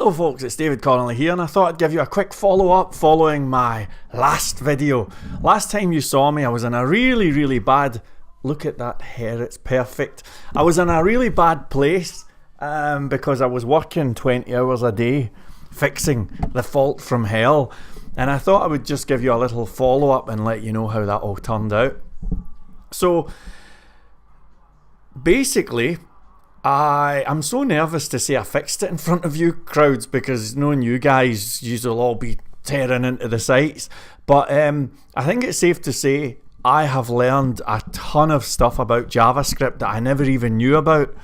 Hello folks, it's David Connolly here, and I thought I'd give you a quick follow-up following my last video. Last time you saw me, I was in a really bad... Look at that hair, it's perfect. I was in a really bad place because I was working 20 hours a day fixing the fault from hell, and I thought I would just give you a little follow-up and let you know how that all turned out. So, basically... I'm so nervous to say I fixed it in front of you crowds, because knowing you guys, you'll all be tearing into the sites. But I think it's safe to say I have learned a ton of stuff about JavaScript that I never even knew about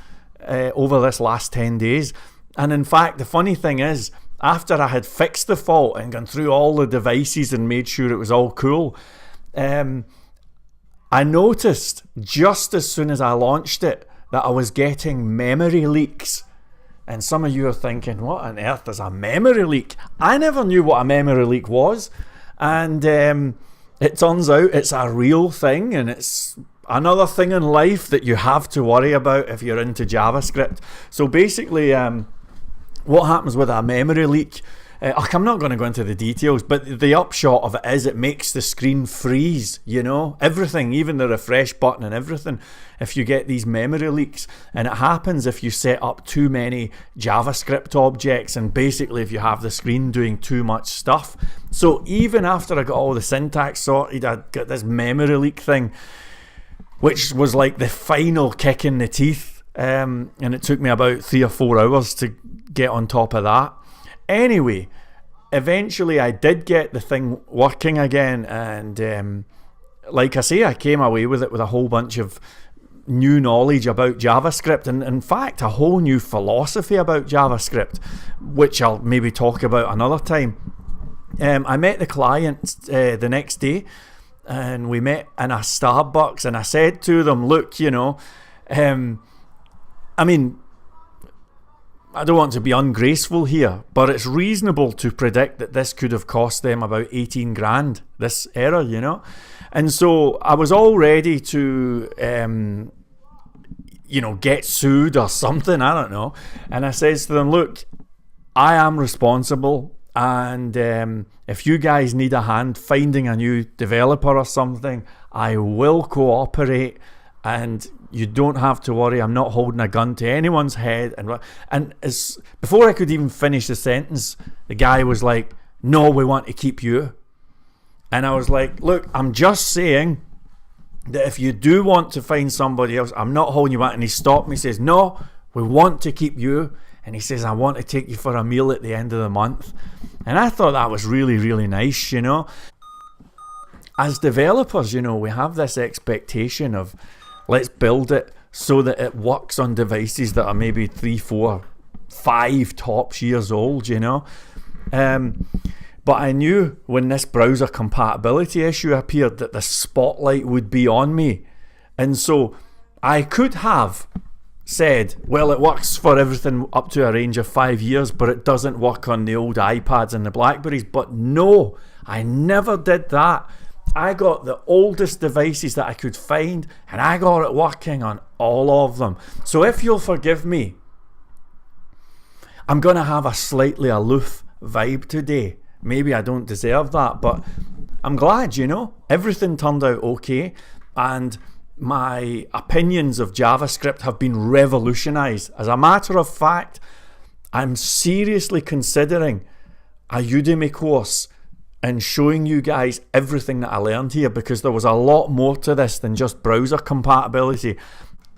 over this last 10 days. And in fact, the funny thing is, after I had fixed the fault and gone through all the devices and made sure it was all cool, I noticed just as soon as I launched it that I was getting memory leaks. And some of you are thinking, what on earth is a memory leak? I never knew what a memory leak was. And it turns out it's a real thing, and it's another thing in life that you have to worry about if you're into JavaScript. So basically, what happens with a memory leak, I'm not going to go into the details, but the upshot of it is it makes the screen freeze, you know, everything, even the refresh button and everything, if you get these memory leaks. And it happens if you set up too many JavaScript objects, and basically if you have the screen doing too much stuff. So even after I got all the syntax sorted, I got this memory leak thing, which was like the final kick in the teeth, and it took me about 3 or 4 hours to get on top of that. Anyway, eventually I did get the thing working again, and like I say, I came away with it with a whole bunch of new knowledge about JavaScript, and in fact a whole new philosophy about JavaScript, which I'll maybe talk about another time. I met the client the next day, and we met in a Starbucks, and I said to them, look, you know, I mean, I don't want to be ungraceful here, but it's reasonable to predict that this could have cost them about 18 grand, this error, you know. And so I was all ready to, you know, get sued or something, I don't know. And I says to them, look, I am responsible, and if you guys need a hand finding a new developer or something, I will cooperate, and you don't have to worry, I'm not holding a gun to anyone's head. And before I could even finish the sentence, the guy was like, no, we want to keep you. And I was like, look, I'm just saying that if you do want to find somebody else, I'm not holding you back. And he stopped me, he says, no, we want to keep you. And he says, I want to take you for a meal at the end of the month. And I thought that was really nice, you know. As developers, you know, we have this expectation of, let's build it so that it works on devices that are maybe 3, 4, 5 tops years old, you know. But I knew when this browser compatibility issue appeared that the spotlight would be on me. And so I could have said, well, it works for everything up to a range of 5 years, but it doesn't work on the old iPads and the Blackberries. But no, I never did that. I got the oldest devices that I could find, and I got it working on all of them. So if you'll forgive me, I'm going to have a slightly aloof vibe today. Maybe I don't deserve that, but I'm glad, you know. Everything turned out okay, and my opinions of JavaScript have been revolutionized. As a matter of fact, I'm seriously considering a Udemy course and showing you guys everything that I learned here, because there was a lot more to this than just browser compatibility.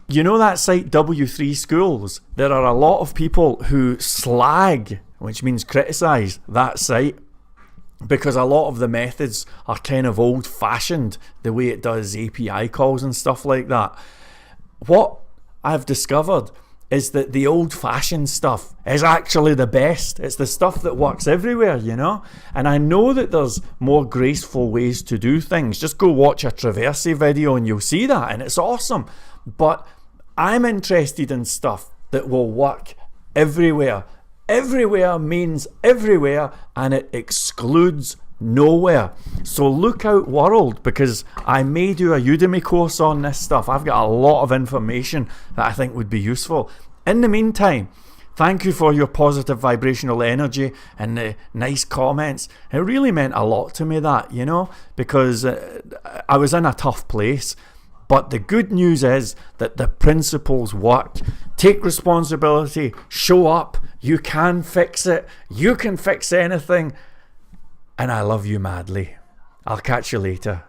You know that site W3 Schools? There are a lot of people who slag, which means criticize, that site, because a lot of the methods are kind of old-fashioned, the way it does API calls and stuff like that. What I've discovered is that the old-fashioned stuff is actually the best. It's the stuff that works everywhere, you know? And I know that there's more graceful ways to do things. Just go watch a Traverse video and you'll see that, and it's awesome. But I'm interested in stuff that will work everywhere. Everywhere means everywhere, and it excludes nowhere. So look out, world, because I may do a Udemy course on this stuff. I've got a lot of information that I think would be useful. In the meantime, Thank you for your positive vibrational energy and the nice comments. It really meant a lot to me, that, you know, because I was in a tough place. But the good news is that the principles work. Take responsibility, show up, you can fix it, you can fix anything, and I love you madly. I'll catch you later.